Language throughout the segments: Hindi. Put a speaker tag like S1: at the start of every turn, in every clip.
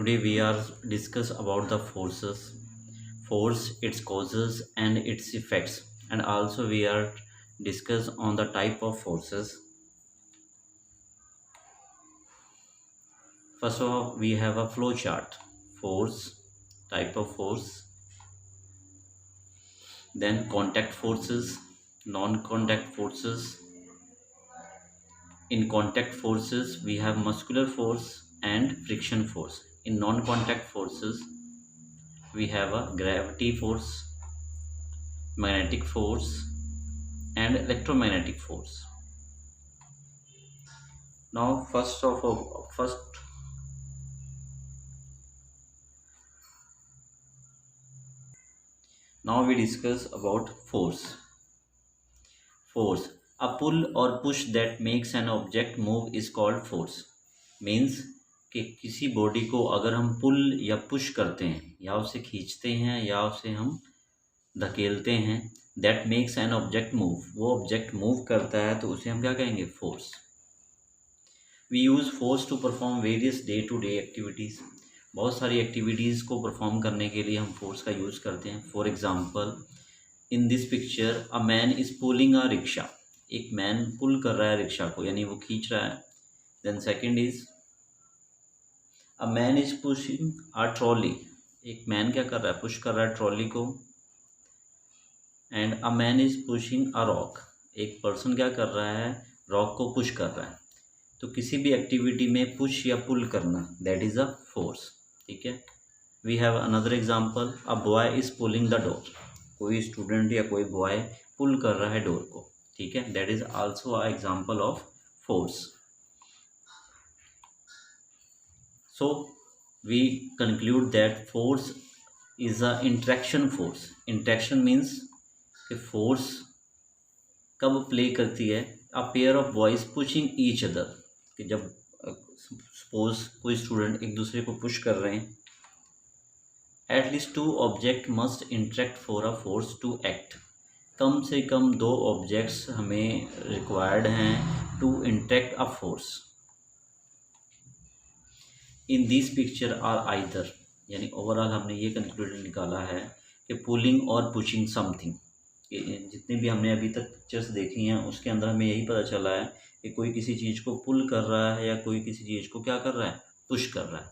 S1: Today we are discuss about the force, its causes and its effects, and also we are discuss on the type of forces. First of all, we have a flow chart. Force, type of force, then contact forces, non-contact forces. In contact forces, we have muscular force and friction force. In non-contact forces, we have a gravity force, magnetic force, and electromagnetic force. Now, now we discuss about force. Force, a pull or push that makes an object move is called force. Means कि किसी बॉडी को अगर हम पुल या पुश करते हैं या उसे खींचते हैं या उसे हम धकेलते हैं, that makes an object move, वो ऑब्जेक्ट मूव करता है तो उसे हम क्या कहेंगे? Force. We use force to perform various day to day activities. बहुत सारी एक्टिविटीज़ को परफॉर्म करने के लिए हम फोर्स का यूज़ करते हैं. For example, in this picture a man is pulling a rickshaw. एक मैन पुल कर रहा है रिक्शा को, यानी वो खींच रहा है. Then second is a man is pushing a trolley. एक मैन क्या कर रहा है? पुश कर रहा है ट्रॉली को. And a man is pushing a rock. एक पर्सन क्या कर रहा है? रॉक को पुश कर रहा है. तो किसी भी एक्टिविटी में पुश या पुल करना, दैट इज़ अ फोर्स. ठीक है. We have another example, a boy is pulling the door. कोई स्टूडेंट या कोई बॉय पुल कर रहा है डोर को. ठीक है. That is also a example of force. So we conclude that force is a interaction force. Interaction means कि फोर्स कब प्ले करती है? A pair of boys pushing each other. कि जब सपोज कोई स्टूडेंट एक दूसरे को पुश कर रहे हैं, at least two object must interact for a force to act. कम से कम दो ऑब्जेक्ट्स हमें रिक्वायर्ड हैं to interact a force. In this picture are either, यानी ओवरऑल हमने ये कंक्लूजन निकाला है कि पुलिंग और पुशिंग समथिंग. जितनी भी हमने अभी तक पिक्चर्स देखी हैं उसके अंदर हमें यही पता चला है कि कोई किसी चीज़ को पुल कर रहा है या कोई किसी चीज़ को क्या कर रहा है? पुश कर रहा है.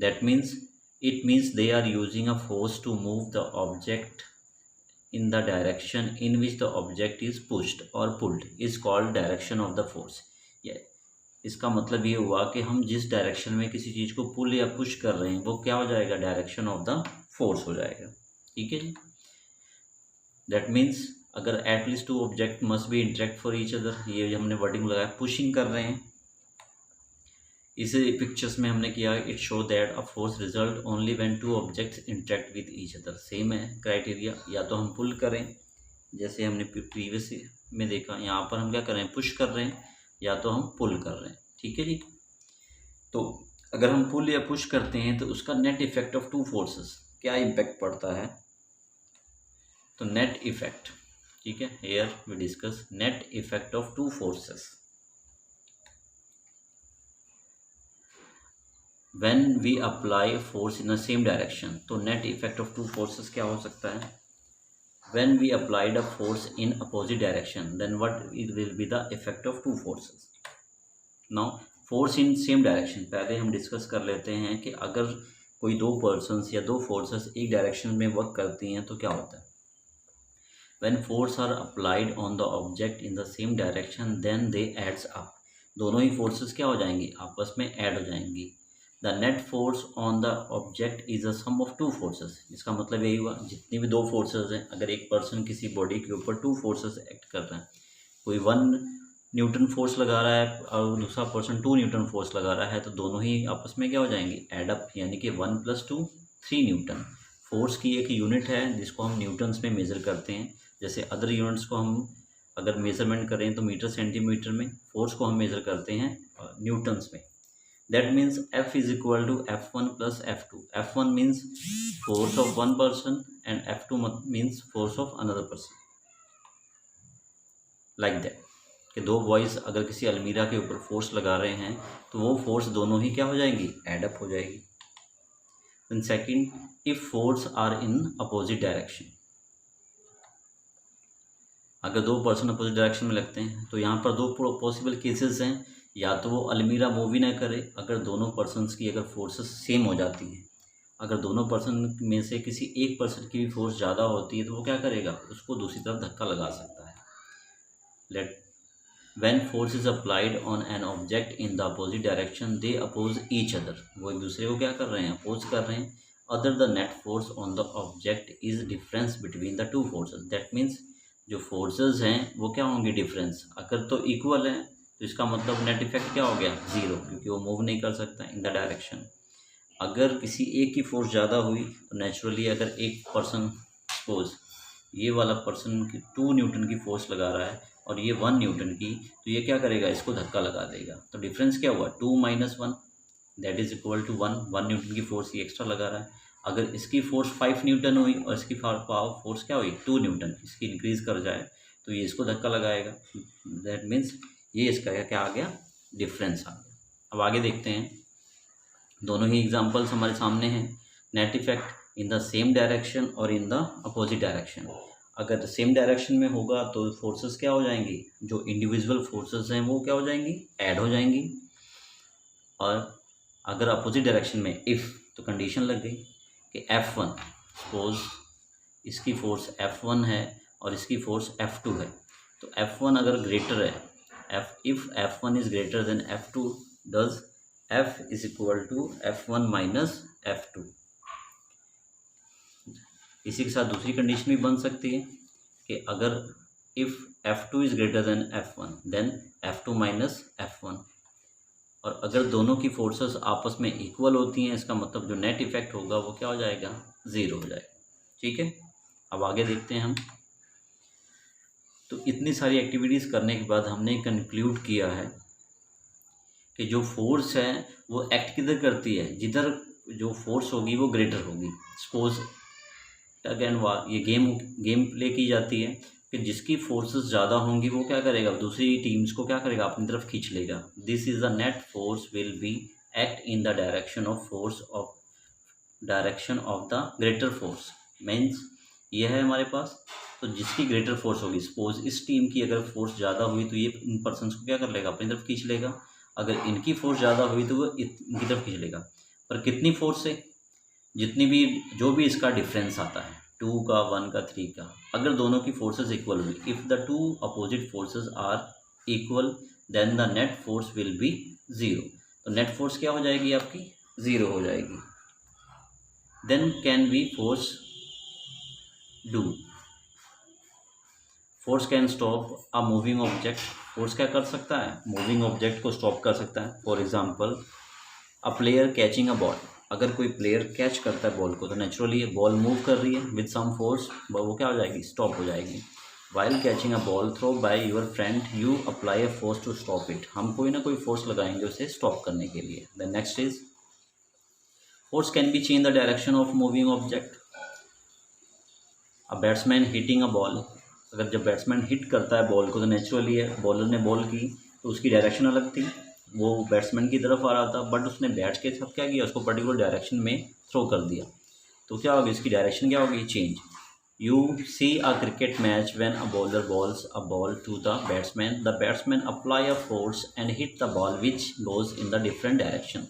S1: That means it means they are using a force to move the object in the direction in which the object is pushed or pulled is called direction of the force. इसका मतलब ये हुआ कि हम जिस डायरेक्शन में किसी चीज़ को पुल या पुश कर रहे हैं वो क्या हो जाएगा? डायरेक्शन ऑफ द फोर्स हो जाएगा. ठीक है जी. दैट मीन्स अगर at least to object must be interact for each other, ये हमने वर्डिंग लगाया. पुशिंग कर रहे हैं, इसे पिक्चर्स में हमने किया it show that a force result only when two objects interact with each other. Same है क्राइटेरिया. या तो हम पुल करें जैसे हमने प्रीवियस में देखा, यहाँ पर हम क्या कर रहे हैं? पुश कर रहे हैं, या तो हम पुल कर रहे हैं. ठीक है जी. तो अगर हम पुल या पुश करते हैं तो उसका net effect of two forces क्या इम्पैक्ट पड़ता है? तो नेट इफेक्ट. ठीक है. Here we discuss net effect of two forces. When we apply force in the same direction, तो net effect of two forces क्या हो सकता है? When we applied a force in opposite direction, then what it will be the effect of two forces? Now force in same direction, पहले हम डिस्कस कर लेते हैं कि अगर कोई दो पर्सन्स या दो फोर्सेस एक डायरेक्शन में वर्क करती हैं तो क्या होता है? When force are applied on the object in the same direction, then they adds up. दोनों ही फोर्सेस क्या हो जाएंगी? आपस में ऐड हो जाएंगी. The net force on the object is a sum of two forces. इसका मतलब यही हुआ जितनी भी दो फोर्सेस हैं, अगर एक पर्सन किसी बॉडी के ऊपर टू फोर्सेस एक्ट कर रहे हैं, कोई 1 न्यूटन फोर्स लगा रहा है और दूसरा पर्सन 2 न्यूटन फोर्स लगा रहा है, तो दोनों ही आपस में क्या हो जाएंगे? एडअप. यानी कि 1 + 2 3 न्यूटन. फोर्स की एक यूनिट है जिसको हम न्यूटन्स में मेज़र करते हैं. जैसे अदर यूनिट्स को हम अगर मेज़रमेंट करें तो मीटर सेंटीमीटर में, फोर्स को हम मेज़र करते हैं न्यूटन्स में. That means F is equal to F1 plus F2. F1 means force of one person and F2 means force of another person. Like that. कि दो बॉयज़ अगर किसी अलमीरा के ऊपर फोर्स लगा रहे हैं तो वो फोर्स दोनों ही क्या हो जाएंगी? एडअप हो जाएगी. Then second, if force are in opposite direction, अगर दो पर्सन अपोजिट डायरेक्शन में लगते हैं तो यहाँ पर दो पॉसिबल केसेस हैं, या तो वो अलमीरा मूव ही ना करे अगर दोनों पर्सनस की अगर फोर्सेस सेम हो जाती हैं। अगर दोनों पर्सन में से किसी एक पर्सन की भी फोर्स ज़्यादा होती है तो वो क्या करेगा, उसको दूसरी तरफ धक्का लगा सकता है। Let when force is applied on an object in the opposite direction they oppose each other, वो एक दूसरे को क्या कर रहे हैं, अपोज कर रहे हैं। Other the net force on the object is difference between the two forces, that means जो फोर्सेस हैं वो क्या होंगे, डिफरेंस। अगर तो इक्वल हैं तो इसका मतलब नेट इफेक्ट क्या हो गया, ज़ीरो, क्योंकि वो मूव नहीं कर सकता इन द डायरेक्शन। अगर किसी एक की फोर्स ज़्यादा हुई तो नेचुरली अगर एक पर्सन सपोज ये वाला पर्सन 2 न्यूटन की फोर्स लगा रहा है और ये 1 न्यूटन की, तो ये क्या करेगा, इसको धक्का लगा देगा। तो डिफरेंस क्या हुआ, 2 - 1 that is equal to 1 newton की फोर्स ये एक्स्ट्रा लगा रहा है। अगर इसकी फोर्स 5 न्यूटन हुई और इसकी फोर्स क्या हुई, 2 न्यूटन, इसकी इंक्रीज कर जाए तो ये इसको धक्का लगाएगा। दैट मीन्स ये इसका क्या आ गया, डिफरेंस आ गया। अब आगे देखते हैं, दोनों ही एग्जांपल्स हमारे सामने हैं। Net effect in the same direction और इन द अपोजिट डायरेक्शन। अगर सेम डायरेक्शन में होगा तो फोर्सेस क्या हो जाएंगी, जो इंडिविजुअल फोर्सेस हैं वो क्या हो जाएंगी, ऐड हो जाएंगी। और अगर अपोजिट डायरेक्शन में इफ़, तो कंडीशन लग गई कि F1 सपोज इसकी फोर्स F1 है और इसकी फोर्स F2 है, तो F1 अगर ग्रेटर है, if F1 is greater than F2 does F is equal to F1 minus F2। इसी के साथ दूसरी कंडीशन भी बन सकती है कि अगर if F2 is greater than F1 then F2 minus F1। और अगर दोनों की फोर्सेस आपस में इक्वल होती हैं, इसका मतलब जो नेट इफेक्ट होगा वो क्या हो जाएगा, ज़ीरो हो जाएगा। ठीक है, अब आगे देखते हैं हम। तो इतनी सारी एक्टिविटीज़ करने के बाद हमने कंक्लूड किया है कि जो फोर्स है वो एक्ट किधर करती है, जिधर जो फोर्स होगी वो ग्रेटर होगी। सपोज टग एंड वार, ये गेम प्ले की जाती है कि जिसकी फोर्सेस ज़्यादा होंगी वो क्या करेगा, दूसरी टीम्स को क्या करेगा, अपनी तरफ खींच लेगा। This is the net force will B act in the direction of the greater force. Means ये है हमारे पास, तो जिसकी ग्रेटर फोर्स होगी, सपोज इस टीम की अगर फोर्स ज़्यादा हुई तो ये इन पर्सनस को क्या कर लेगा, अपनी तरफ खींच लेगा। अगर इनकी फोर्स ज़्यादा हुई तो वो इनकी तरफ खींच लेगा। पर कितनी फोर्स से, जितनी भी जो भी इसका डिफरेंस आता है, 2 का, 1 का, 3 का, अगर दोनों की फोर्सेस इक्वल हुई, if the two opposite forces are equal then the net force will be zero. तो नेट फोर्स क्या हो जाएगी आपकी, ज़ीरो हो जाएगी। Then can be force do, force can stop a moving object. Force क्या कर सकता है, मूविंग ऑब्जेक्ट को स्टॉप कर सकता है। For example a player catching a ball, अगर कोई प्लेयर कैच करता है बॉल को तो नेचुरली ये बॉल मूव कर रही है विद सम फोर्स, वो क्या हो जाएगी, स्टॉप हो जाएगी। While catching a ball throw by your friend you apply a force to stop it, हम कोई ना कोई फोर्स लगाएंगे उसे स्टॉप करने के लिए। The next is force can be change the direction of moving object. A batsman hitting a ball, अगर जब बैट्समैन हिट करता है बॉल को तो नेचुरली है बॉलर ने बॉल की तो उसकी डायरेक्शन अलग थी, वो बैट्समैन की तरफ आ रहा था, बट उसने बैट के साथ क्या किया, उसको पर्टिकुलर डायरेक्शन में थ्रो कर दिया, तो क्या होगी, इसकी डायरेक्शन क्या होगी, change. You see a cricket match when a bowler bowls a ball to the batsman apply a force and hit the ball which goes in the different direction.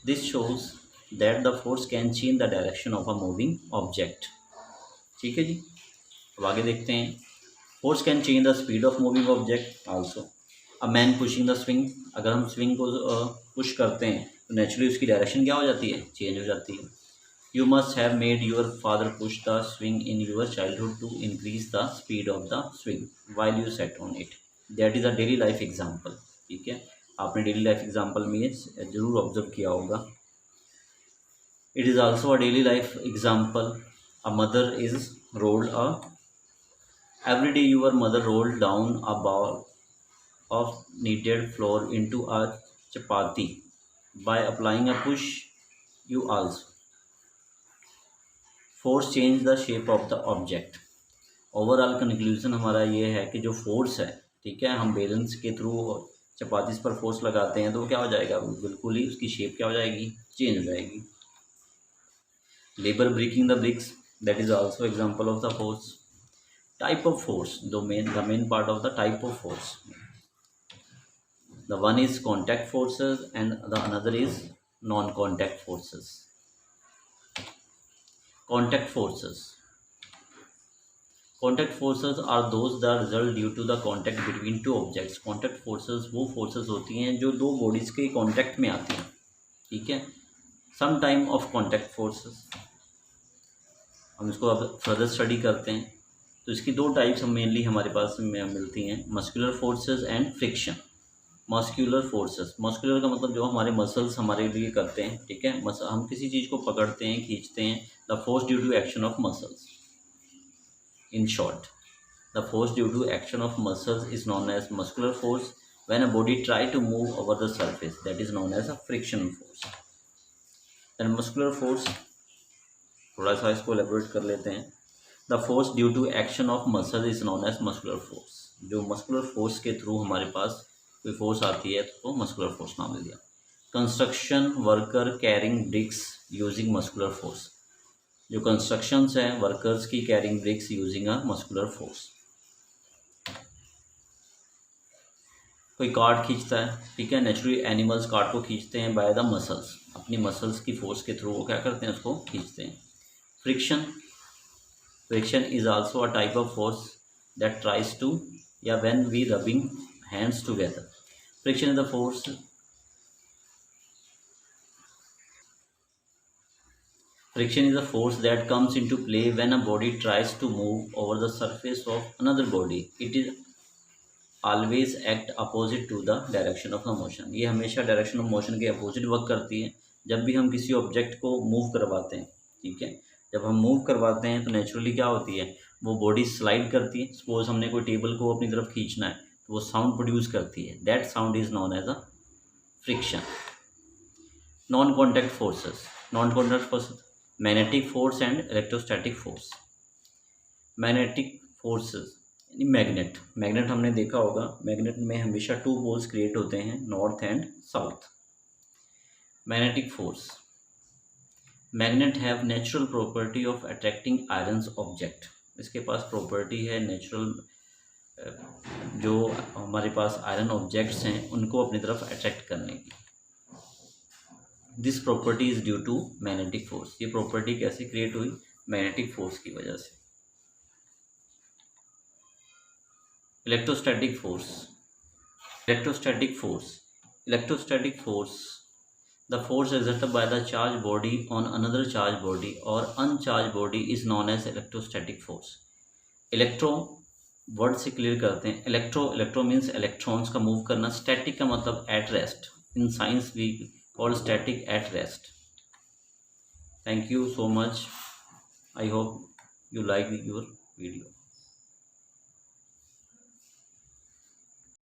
S1: This shows that the force can change the direction of a moving object. ठीक है जी, अब आगे देखते हैं। Force can change the speed of moving object also. A man pushing the swing, अगर हम स्विंग को पुश करते हैं तो नेचुरली उसकी डायरेक्शन क्या हो जाती है, चेंज हो जाती है। You must have made your father push the swing in your childhood to increase the speed of the swing while you set on it. That is a daily life example. ठीक है, आपने डेली लाइफ एग्जाम्पल में ये जरूर ऑब्जर्व किया होगा। It is also a daily life example. A mother is rolled a every day your mother rolled down a ball of kneaded flour into a chapati by applying a push. You also force change the shape of the object. Overall conclusion हमारा ये है कि जो फोर्स है, ठीक है, हम बैलेंस के थ्रू चपातीस पर फोर्स लगाते हैं तो क्या हो जाएगा, बिल्कुल ही उसकी शेप क्या हो जाएगी, चेंज हो जाएगी। Labor breaking the bricks, that is also example of the force. Type of force, the main part of the type of force. The one is contact forces and the another is non-contact forces. Contact forces. Contact forces are those that result due to the contact between two objects. Contact forces वो forces होती हैं जो दो bodies के contact में आती हैं, ठीक है. Some time of contact forces, हम इसको अब फर्दर स्टडी करते हैं. तो इसकी दो टाइप्स हम मेनली हमारे पास मिलती हैं, muscular forces and friction. Muscular forces, muscular का मतलब जो हमारे मसल्स हमारे लिए करते हैं, ठीक है. हम किसी चीज़ को पकड़ते हैं, खींचते हैं. The force due to action of muscles. In short, the force due to action of muscles is known as muscular force. When a body try to move over the surface, that is known as a friction force. And muscular force, थोड़ा सा इसको एलेबोरेट कर लेते हैं. The force due to action of muscle is known as muscular force. जो मस्कुलर फोर्स के थ्रू हमारे पास कोई फोर्स आती है तो मस्कुलर फोर्स नाम दे दिया. Construction worker carrying bricks using muscular force. जो कंस्ट्रक्शंस हैं वर्कर्स की carrying bricks using a muscular force. कोई कार्ड खींचता है, ठीक है. नेचुरली एनिमल्स कार्ड को खींचते हैं बाय द मसल्स. अपनी मसल्स की फोर्स के थ्रू वो क्या करते हैं, उसको खींचते हैं. Friction. Friction is also a type of force that tries to, या when we rubbing hands together. Friction is the force. Friction is a force that comes into play when a body tries to move over the surface of another body. It is always act opposite to the direction of the motion. ये हमेशा डायरेक्शन ऑफ मोशन के अपोजिट वर्क करती है. जब भी हम किसी ऑब्जेक्ट को मूव करवाते हैं, ठीक है, जब हम मूव करवाते हैं तो नेचुरली क्या होती है, वो बॉडी स्लाइड करती है. सपोज हमने कोई टेबल को अपनी तरफ खींचना है तो वो साउंड प्रोड्यूस करती है. That sound is known as a friction. Non contact forces. Non contact forces, magnetic force and electrostatic force. Magnetic forces यानी मैग्नेट. मैग्नेट हमने देखा होगा, मैग्नेट में हमेशा टू पोल्स क्रिएट होते हैं, north and south. Magnetic force. Magnet have natural property of attracting irons object. इसके पास प्रॉपर्टी है नेचुरल, जो हमारे पास आयरन ऑब्जेक्ट्स हैं उनको अपनी तरफ अट्रैक्ट करने की. This property is due to magnetic force. ये प्रॉपर्टी कैसे क्रिएट हुई, मैग्नेटिक फोर्स की वजह से. Electrostatic force. Electrostatic force. Electrostatic force, the force exerted by the charged body on another charged body or uncharged body is known as electrostatic force. Electro word से क्लियर करते हैं. इलेक्ट्रो मीन्स इलेक्ट्रॉन्स का मूव करना. स्टैटिक का मतलब at rest. In science we call static at rest. Thank you so much. I hope you like your video.